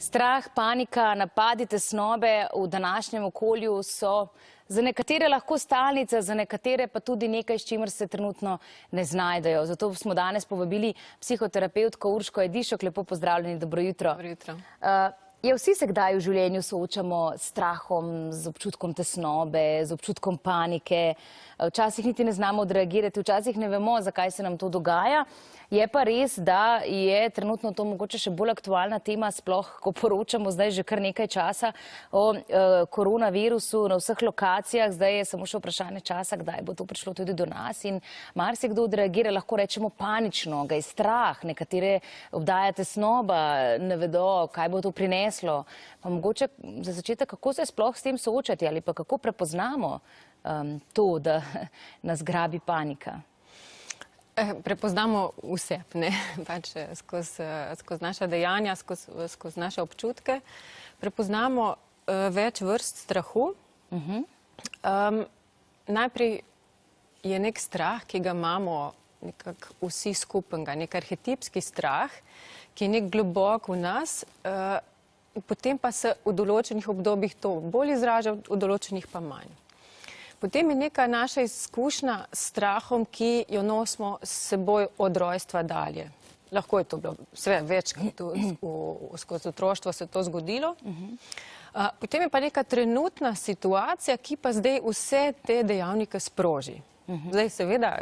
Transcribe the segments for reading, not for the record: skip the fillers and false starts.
Strah, panika, napadi, tesnobe v današnjem okolju so za nekatere lahko stalnica, za nekatere pa tudi nekaj, s čimer se trenutno ne znajdejo. Zato smo danes povabili psihoterapevtko Urško Edišok. Lepo pozdravljeni, dobro jutro. Dobro jutro. Vsi se kdaj v življenju soočamo s strahom, z občutkom tesnobe, z občutkom panike. Včasih niti ne znamo odreagirati, včasih ne vemo, zakaj se nam to dogaja. Je pa res, da je trenutno to mogoče še bolj aktualna tema, sploh ko poročamo zdaj že kar nekaj časa o koronavirusu na vseh lokacijah. Zdaj je samo še vprašanje časa, kdaj bo to prišlo tudi do nas. In marsikdo odreagira, lahko rečemo panično, ga je strah, nekatere obdaja tesnoba, ne vedo, kaj bo to prineslo. Pa mogoče za začetek, kako se sploh s tem soočati ali pa kako prepoznamo to, da nas grabi panika? Prepoznamo vse, ne? Pač skozi naša dejanja, skozi naše občutke. Prepoznamo več vrst strahu. Najprej je nek strah, ki ga imamo nekako vsi skupenega, nek arhetipski strah, ki je nek globok v nas, potem pa se v določenih obdobjih to bolj izraža, v določenih pa manj. Potem je neka naša izkušnja s strahom, ki jo nosimo s seboj od rojstva dalje. Lahko je to bilo vse večkrat skozi otroštvo se to zgodilo. Potem je pa neka trenutna situacija, ki pa zdaj vse te dejavnike sproži. Zdaj seveda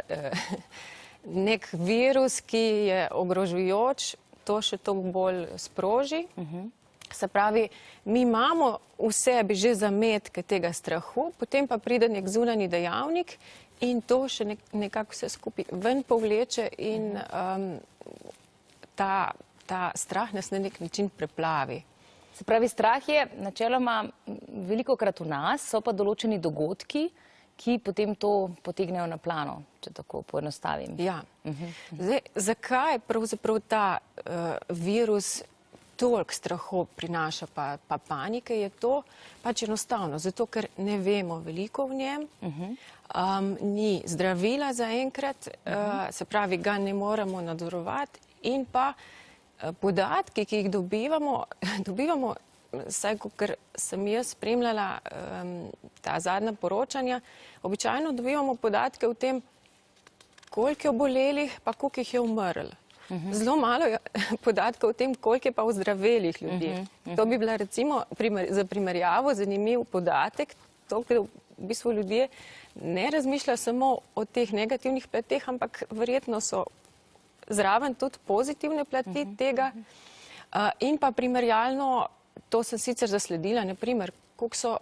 nek virus, ki je ogrožujoč, to še toliko bolj sproži. Se pravi, mi imamo v sebi že zametke tega strahu, potem pa pride nek zunanji dejavnik in to še nekako vse skupaj ven povleče in ta strah nas na nek način preplavi. Se pravi, strah je načeloma velikokrat v nas, so pa določeni dogodki, ki potem to potegnejo na plano, če tako poenostavim. Ja. Zdaj, zakaj pravzaprav ta virus toliko strahu prinaša pa panike, je to pač enostavno, zato ker ne vemo veliko v njem, ni zdravila zaenkrat, se pravi, ga ne moremo nadzorovati in pa podatki, ki jih dobivamo, saj ker sem jaz spremljala ta zadnja poročanja, običajno dobivamo podatke o tem, koliko je obolelih, pa koliko jih je umrlo. Zelo malo je podatkov o tem, koliko je pa ozdravelih ljudi. To bi bila recimo za primerjavo zanimiv podatek, to, ker v bistvu ljudje ne razmišljajo samo o teh negativnih plateh, ampak verjetno so zraven tudi pozitivne plati tega. In pa primerjalno, to sem sicer zasledila, naprimer, koliko so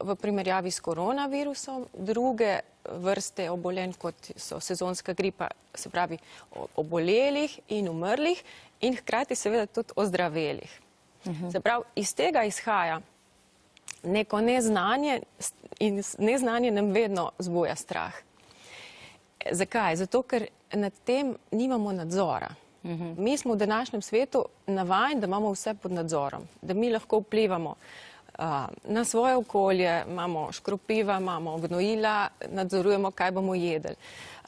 v primerjavi s koronavirusom druge vrste obolenj, kot so sezonska gripa, se pravi obolelih in umrlih in hkrati seveda tudi ozdravelih. Se pravi, iz tega izhaja neko neznanje in neznanje nam vedno zbuja strah. Zakaj? Zato, ker nad tem nimamo nadzora. Mi smo v današnjem svetu navajeni, da imamo vse pod nadzorom, da mi lahko vplivamo na svoje okolje, imamo škropiva, imamo gnojila, nadzorujemo, kaj bomo jedli.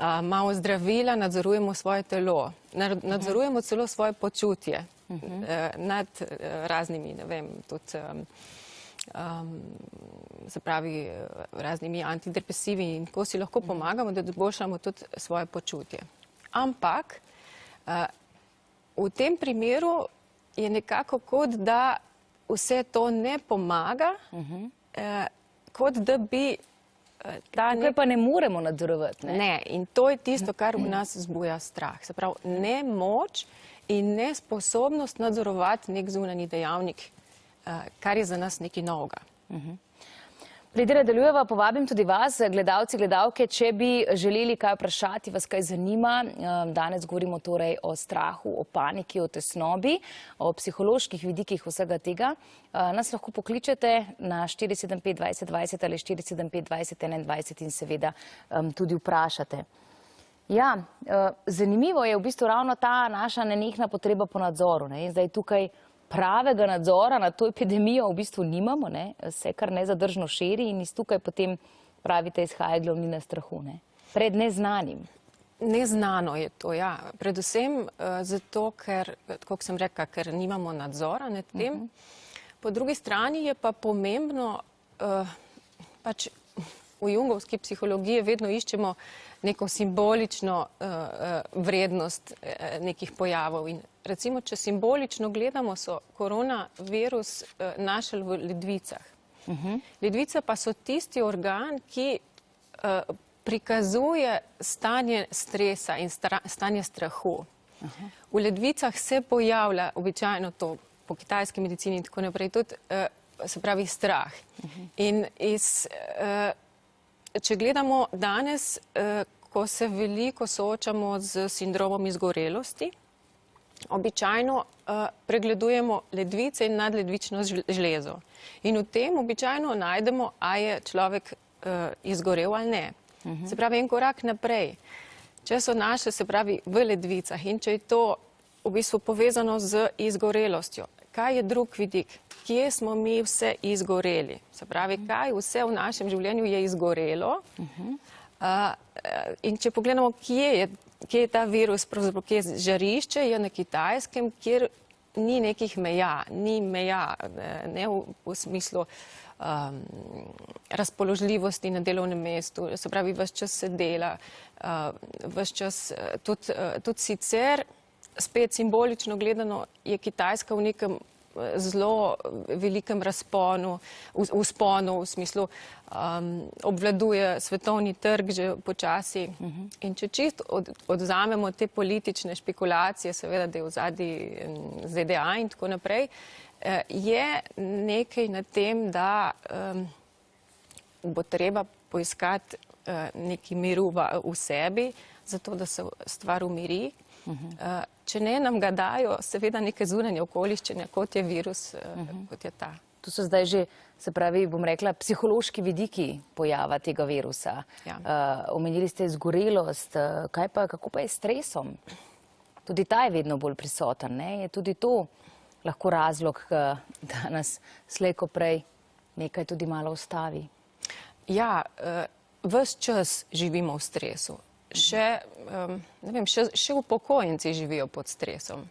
Imamo zdravila, nadzorujemo svoje telo, nadzorujemo celo svoje počutje nad raznimi, ne vem, tudi se pravi, raznimi antidepresivi in ko si lahko pomagamo, da izboljšamo tudi svoje počutje. Ampak v tem primeru je nekako kot da vse to ne pomaga, kot da bi Tukaj pa ne moremo nadzorovati. Ne, in to je tisto, kar v nas zbuja strah. Se pravi, nemoč in nesposobnost nadzorovati nek zunanji dejavnik, kar je za nas nekaj novega. Preden nadaljujeva, povabim tudi vas, gledalci, gledalke, če bi želeli kaj vprašati, vas kaj zanima. Danes govorimo torej o strahu, o paniki, o tesnobi, o psiholoških vidikih vsega tega. Nas lahko pokličete na 475 20 20 ali 475 20 21 in seveda tudi vprašate. Ja, zanimivo je v bistvu ravno ta naša nenehna potreba po nadzoru. Zdaj tukaj pravega nadzora nad to epidemijo v bistvu nimamo, se kar nezadržno širi in iz tukaj potem, pravite, izhaja glavnina strahu, pred neznanim. Neznano je to, ja. Predvsem zato, ker, tako sem rekla, ker nimamo nadzora nad tem. Po drugi strani je pa pomembno, pač v jungovski psihologiji vedno iščemo neko simbolično vrednost nekih pojavov. In recimo, če simbolično gledamo, so koronavirus našli v ledvicah. Ledvice pa so tisti organ, ki prikazuje stanje stresa in stanje strahu. V ledvicah se pojavlja običajno to po kitajski medicini in tako naprej, tudi se pravi strah. In če gledamo danes, ko se veliko soočamo z sindromom izgorelosti, običajno pregledujemo ledvice in nadledvično žlezo. In v tem običajno najdemo, a je človek izgorel ali ne. Se pravi, en korak naprej. Če so naše, se pravi, v ledvicah in če je to v bistvu povezano z izgorelostjo, kaj je drug vidik? Kje smo mi vse izgoreli? Se pravi, kaj vse v našem življenju je izgorelo? In če pogledamo, kje je ta virus, pravzaprav kje je žarišče, je na Kitajskem, kjer ni nekih meja, ni meja, ne v smislu razpoložljivosti na delovnem mestu, se pravi, ves čas se dela, ves čas tudi sicer, spet simbolično gledano, je Kitajska v nekem zelo velikem razponu, vzponu, v smislu obvladuje svetovni trg že počasi. In če čisto odvzamemo te politične špekulacije, seveda, da je v zadnji ZDA in tako naprej, je nekaj na tem, da bo treba poiskati neki miru v sebi, zato da se stvar umiri. Če ne, nam ga dajo seveda neke zunanje okoliščine, kot je virus, kot je ta. To so zdaj že, se pravi, bom rekla, psihološki vidiki pojava tega virusa. Ja. Omenili ste izgorelost, kako pa je s stresom? Tudi ta je vedno bolj prisoten, ne? Je tudi to lahko razlog, da nas slej ko prej nekaj tudi malo ustavi? Ja, ves čas živimo v stresu. Še upokojenci živijo pod stresom.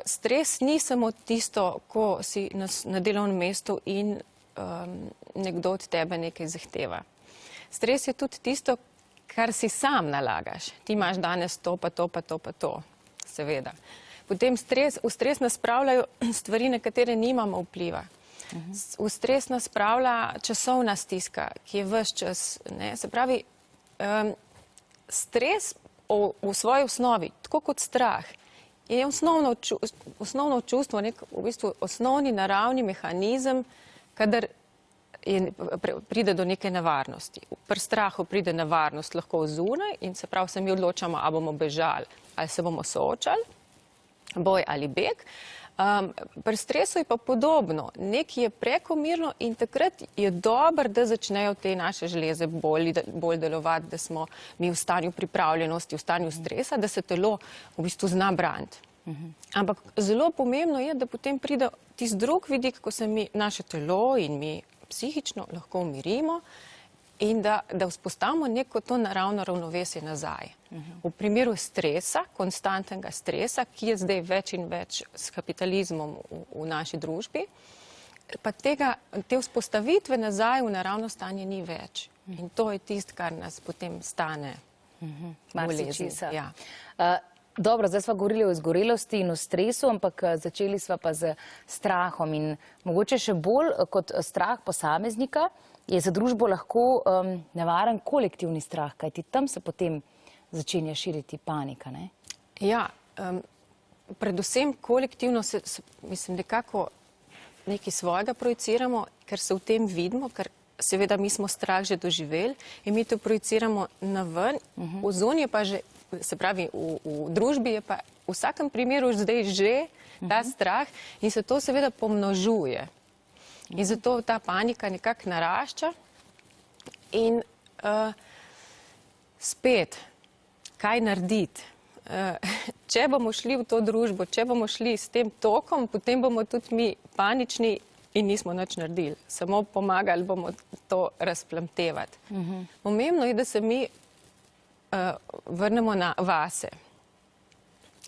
Stres ni samo tisto, ko si na delovnem mestu in nekdo od tebe nekaj zahteva. Stres je tudi tisto, kar si sam nalagaš. Ti imaš danes to, pa to, pa to, pa to. Seveda. Potem v stres nas spravljajo stvari, na katere nimamo vpliva. V stres nas spravlja časovna stiska, ki je ves čas. Se pravi, stres v svoji osnovi, tako kot strah, je osnovno čustvo, v bistvu osnovni naravni mehanizem, kadar pride do neke nevarnosti. Pri strahu pride nevarnost lahko zunaj in se pravi, se mi odločamo, ali bomo bežali, ali se bomo soočali, boj ali beg. Pri stresu je pa podobno. Nekaj je prekomerno in takrat je dobro, da začnejo te naše žleze bolj delovati, da smo mi v stanju pripravljenosti, v stanju stresa, da se telo v bistvu zna braniti. Ampak zelo pomembno je, da potem pride tisti drug vidik, ko se mi naše telo in mi psihično lahko umirimo in da vzpostavimo neko to naravno ravnovesje nazaj. V primeru stresa, konstantnega stresa, ki je zdaj več in več s kapitalizmom v naši družbi, pa te vzpostavitve nazaj v naravno stanje ni več. In to je tisto, kar nas potem stane bolezni. Ja. Dobro, zdaj smo govorili o izgorelosti in o stresu, ampak začeli smo pa z strahom in mogoče še bolj kot strah posameznika je za družbo lahko nevaren kolektivni strah, kajti tam se potem začenja širiti panika, ne? Ja, predvsem kolektivno se, mislim, nekako nekaj svojega projiciramo, ker se v tem vidimo, ker seveda mi smo strah že doživeli in mi to projiciramo na ven. V zoni je pa že, se pravi, v družbi je pa v vsakem primeru zdaj že ta strah in se to seveda pomnožuje. In zato ta panika nekako narašča in spet, kaj narediti? Če bomo šli v to družbo, če bomo šli s tem tokom, potem bomo tudi mi panični in nismo nič naredili. Samo pomagali bomo to razplamtevati. Pomembno je, da se mi vrnemo na vase.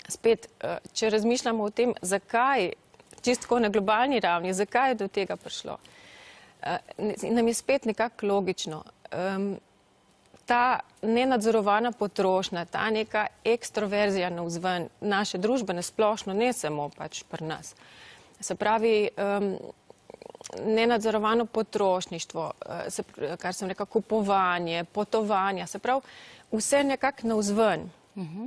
Spet, če razmišljamo o tem, zakaj, čisto na globalni ravni, zakaj je do tega prišlo, nam je spet nekako logično. Ta nenadzorovana potrošnja, ta neka ekstroverzija navzven, naše družbe nasplošno, ne samo pač pri nas. Se pravi, nenadzorovano potrošništvo, kar sem rekla, kupovanje, potovanja, se pravi, vse nekako navzven.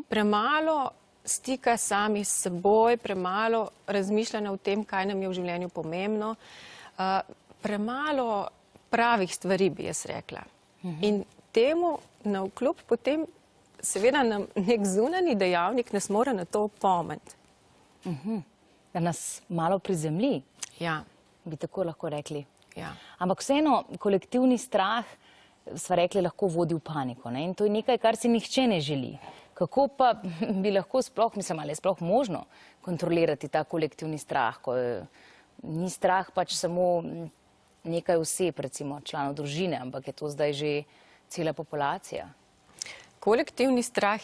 Premalo stika sami s seboj, premalo razmišljanja o tem, kaj nam je v življenju pomembno, premalo pravih stvari, bi jaz rekla. In temu navkljub potem seveda nam nek zunanji dejavnik nas mora na to opomniti. Da nas malo prizemlji, Ja, bi tako lahko rekli. ja. Ampak vseeno, kolektivni strah, sva rekli, lahko vodi v paniko. Ne? In to je nekaj, kar si nihče ne želi. Kako pa bi lahko sploh, mislim, ali je sploh možno kontrolirati ta kolektivni strah, ko ni strah pač samo nekaj oseb, recimo članov družine, ampak je to zdaj že cela populacija. Kolektivni strah,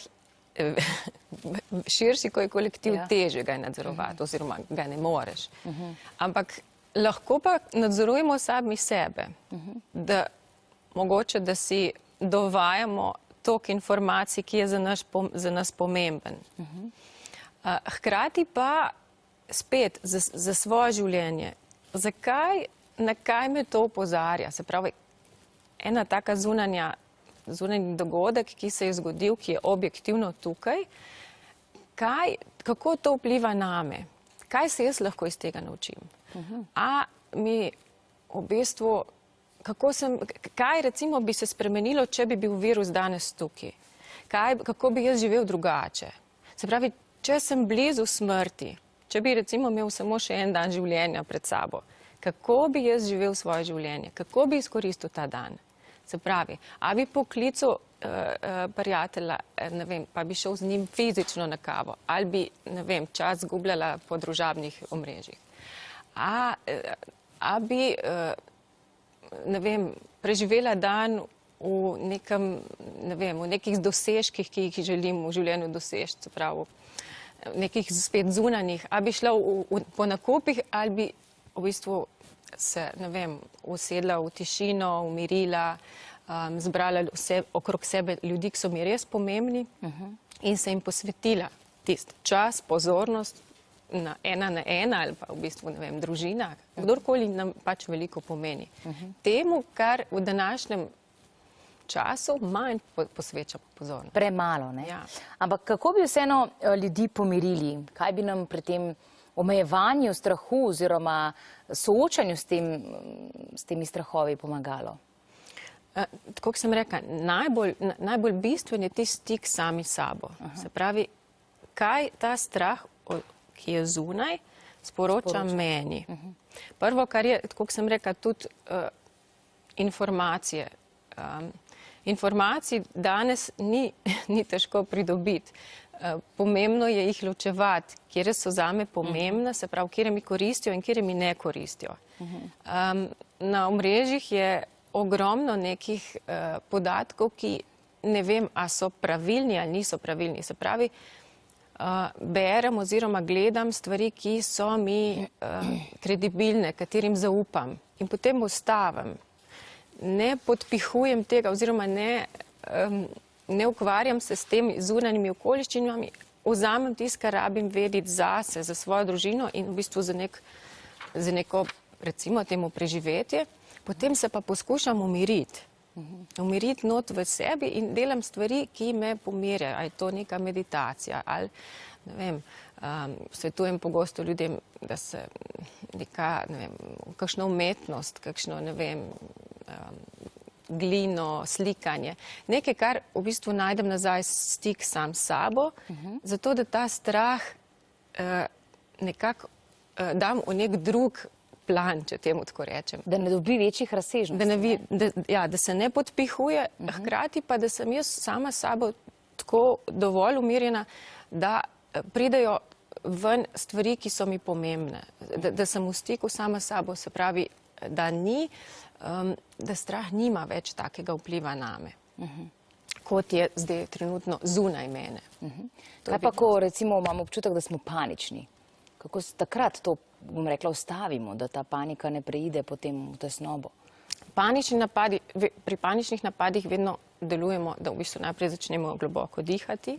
širši, ko je kolektiv, Ja. teže ga je nadzorovati, oziroma ga ne moreš. Ampak lahko pa nadzorujemo sami sebe, da mogoče, da si dovajamo toliko informacij, ki je za nas pomemben. Hkrati pa spet za svoje življenje, na kaj me to opozarja? Se pravi, ena taka zunanji dogodek, ki se je zgodil, ki je objektivno tukaj, kako to vpliva name? Kaj se jaz lahko iz tega naučim? A mi v bistvu, kaj recimo bi se spremenilo, če bi bil virus danes tukaj? Kako bi jaz živel drugače? Se pravi, če sem blizu smrti, če bi recimo imel samo še en dan življenja pred sabo, kako bi jaz živel svoje življenje? Kako bi izkoristil ta dan? Se pravi, a bi poklical prijatelja, ne vem, pa bi šel z njim fizično na kavo, ali bi, ne vem, čas zgubljala po družabnih omrežjih. A bi, ne vem, preživela dan v nekem, ne vem, v nekih dosežkih, ki jih želim v življenju doseči, se pravi, nekih spet zunanjih, a bi šla po nakupih, ali bi v bistvu se, ne vem, usedla v tišino, umirila, zbrala okrog sebe ljudi, ki so mi res pomembni in se jim posvetila tisti čas, pozornost, ena na ena ali pa v bistvu, ne vem, družina, kdorkoli nam pač veliko pomeni. Temu, kar v današnjem času manj posvečamo pozornost. Premalo, ne? Ja. Ampak kako bi vseeno ljudi pomirili? Kaj bi nam pri tem omejevanju strahu oziroma soočanju s temi strahovi pomagalo? Tako kot sem rekla, najbolj bistven je ti stik sami sabo. Se pravi, kaj ta strah, ki je zunaj, sporoča meni. Prvo, kar je, tako kot sem rekla, tudi informacije. Informacij danes ni težko pridobiti. Pomembno je jih ločevati, kjer so zame pomembne, se pravi, kjer mi koristijo in kjer mi ne koristijo. Na omrežjih je ogromno nekih podatkov, ki ne vem, a so pravilni ali niso pravilni. Se pravi, berem oziroma gledam stvari, ki so mi kredibilne, katerim zaupam in potem ustavim. Ne podpihujem tega oziroma ne ukvarjam se s temi zunanjimi okoliščinami, vzamem tisto, kar rabim vedeti zase, za svojo družino in v bistvu za neko, recimo temu, preživetje, potem se pa poskušam umiriti. Umiriti not v sebi in delam stvari, ki me pomirjajo. Ali je to neka meditacija, ali, ne vem, svetujem pogosto ljudem, da se neka, ne vem, kakšno umetnost, kakšno, ne vem, glino, slikanje. Nekaj, kar v bistvu najdem nazaj stik sam s sabo, zato da ta strah nekako dam v nek drug plan, če temu tako rečem. Da ne dobi večjih razsežnosti. Da se ne podpihuje, hkrati pa, da sem jaz sama s sabo tako dovolj umirjena, da pridejo ven stvari, ki so mi pomembne, da sem v stiku sama s sabo, se pravi, da da strah nima več takega vpliva name, kot je zdaj trenutno zunaj mene. Kaj pa, ko recimo imamo občutek, da smo panični? Kako se takrat to, bom rekla, ustavimo, da ta panika ne preide potem v tesnobo? Pri paničnih napadih vedno delujemo, da v bistvu najprej začnemo globoko dihati,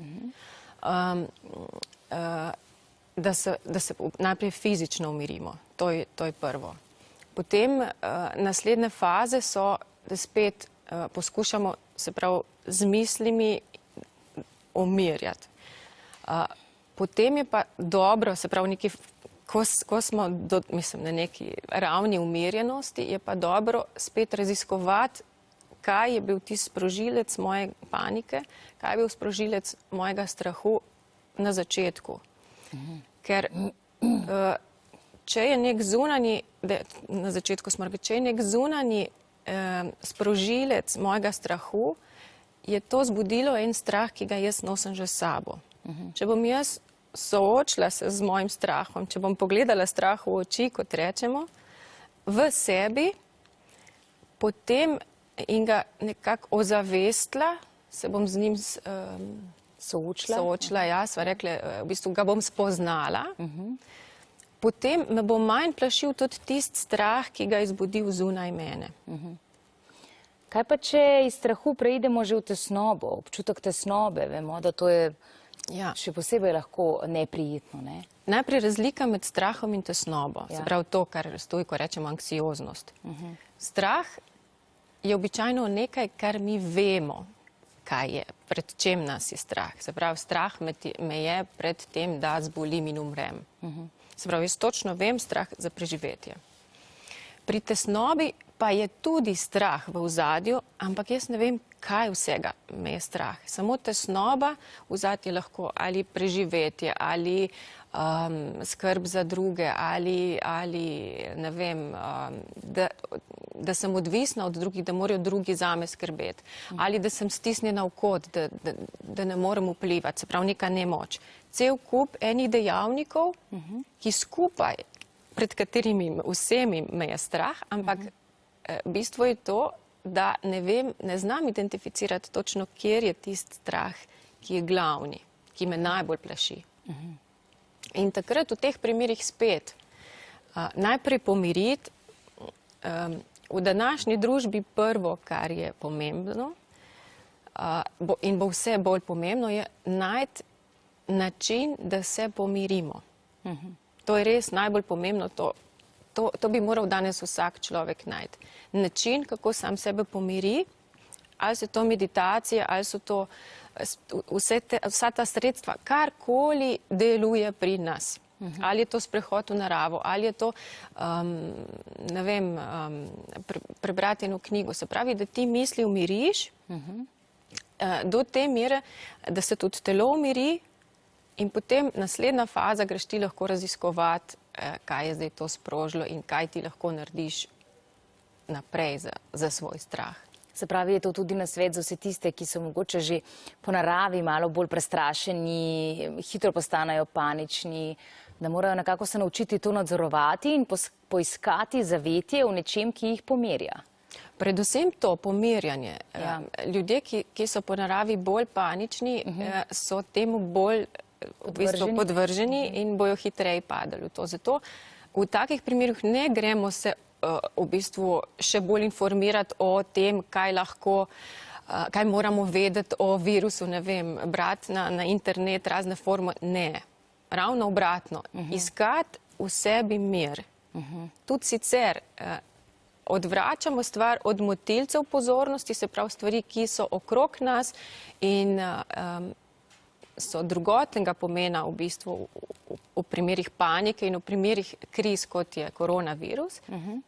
da se najprej fizično umirimo. To je prvo. Potem naslednje faze so, da spet poskušamo se pravi z mislimi umirjati. Potem je pa dobro, se pravi, ko smo na neki ravni umirjenosti, je pa dobro spet raziskovati, kaj je bil tisti sprožilec moje panike, kaj je bil sprožilec mojega strahu na začetku. Ker če je nek zunanji, na začetku smo rekli, če je nek zunanji sprožilec mojega strahu, je to zbudilo en strah, ki ga jaz nosim že s sabo. Če bom jaz soočila se z mojim strahom, če bom pogledala strahu v oči, kot rečemo, v sebi, potem in ga nekako ozavestila, se bom z njim soočila, ja, sva rekla, v bistvu ga bom spoznala, potem me bo manj plašil tudi tisti strah, ki ga je izbudil zunaj mene. Kaj pa, če iz strahu preidemo že v tesnobo, občutek tesnobe, vemo, da to je še posebej lahko neprijetno, ne? Najprej razlika med strahom in tesnobo, se pravi to, kar stoji, ko rečemo anksioznost. Strah je običajno nekaj, kar mi vemo, kaj je, pred čem nas je strah. Se pravi, strah me je pred tem, da zbolim in umrem. Se pravi, jaz točno vem strah za preživetje. Pri tesnobi pa je tudi strah v ozadju, ampak jaz ne vem, kaj vsega me je strah. Samo tesnoba v ozadju je lahko ali preživetje, ali skrb za druge, ali ne vem, da sem odvisna od drugih, da morajo drugi zame skrbeti, ali da sem stisnjena v kot, da ne morem vplivati, se pravi neka nemoč. Cel kup enih dejavnikov, ki skupaj, pred katerimi vsemi me je strah, ampak bistvo je to, da ne znam identificirati točno, kjer je tisti strah, ki je glavni, ki me najbolj plaši. In takrat v teh primerih spet najprej pomiriti, v današnji družbi prvo, kar je pomembno in bo vse bolj pomembno, je najti način, da se pomirimo. To je res najbolj pomembno, to bi moral danes vsak človek najti. Način, kako sam sebe pomiri, ali so to meditacije, ali so to vsa ta sredstva, karkoli deluje pri nas. Ali je to sprehod v naravo, ali je to, ne vem, prebrati eno knjigo. Se pravi, da ti misli umiriš do te mere, da se tudi telo umiri in potem naslednja faza greš ti lahko raziskovati, kaj je zdaj to sprožilo in kaj ti lahko narediš naprej za svoj strah. Se pravi, je to tudi nasvet za vse tiste, ki so mogoče že po naravi malo bolj prestrašeni, hitro postanejo panični, da morajo nekako se naučiti to nadzorovati in poiskati zavetje v nečem, ki jih pomirja. Predvsem to pomirjanje. Ljudje, ki so po naravi bolj panični, so temu bolj podvrženi in bojo hitreje padali v to. Zato v takih primerih ne gremo se v bistvu še bolj informirati o tem, kaj moramo vedeti o virusu, ne vem, brati na internet razne forme. Ne, ravno obratno. Iskati v sebi mir. Tudi sicer odvračamo stvar od motilcev pozornosti, se pravi stvari, ki so okrog nas in so drugotnega pomena v bistvu v primerih panike in v primerih kriz, kot je koronavirus.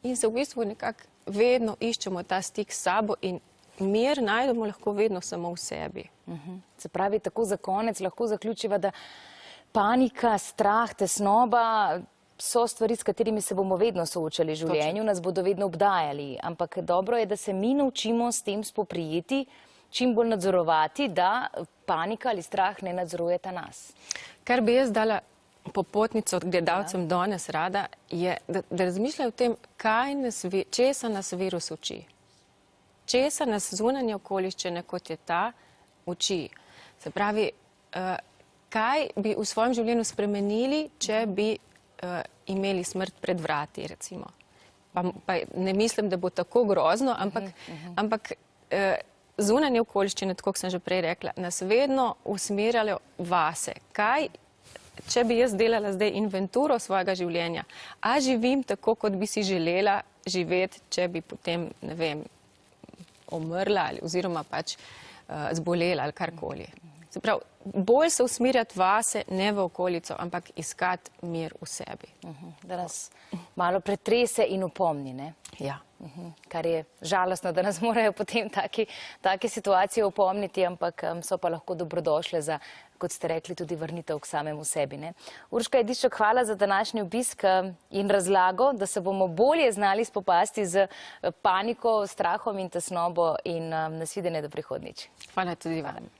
In se v bistvu nekako vedno iščemo ta stik s sabo in mir najdemo lahko vedno samo v sebi. Se pravi, tako za konec lahko zaključiva, da panika, strah, tesnoba so stvari, s katerimi se bomo vedno soočali v življenju, nas bodo vedno obdajali. Ampak dobro je, da se mi naučimo s tem spoprijeti, čim bolj nadzorovati, da panika ali strah ne nadzorujeta nas. Kar bi jaz dala popotnico gledalcem danes rada, je, da razmišljajo o tem, česa nas virus uči. Česa nas zunanje okoliščine, kot je ta, uči. Se pravi, kaj bi v svojem življenju spremenili, če bi imeli smrt pred vrati, recimo. Pa ne mislim, da bo tako grozno, ampak zunanje okoliščine, tako kot sem že prej rekla, nas vedno usmerjajo vase. Kaj, če bi jaz delala zdaj inventuro svojega življenja, a živim tako, kot bi si želela živeti, če bi potem, ne vem, umrla oziroma pač zbolela ali karkoli. Se pravi, bolj se usmerjati vase, ne v okolico, ampak iskati mir v sebi. Da nas malo pretrese in upomni, ne? Ja. Kar je žalostno, da nas morajo potem take situacije upomniti, ampak so pa lahko dobrodošle za, kot ste rekli, tudi vrnitev k samemu sebi, ne? Urška Jediščak, hvala za današnji obisk in razlago, da se bomo bolje znali spopasti z paniko, strahom in tesnobo in nasvidenje do prihodnjič. Hvala tudi vam.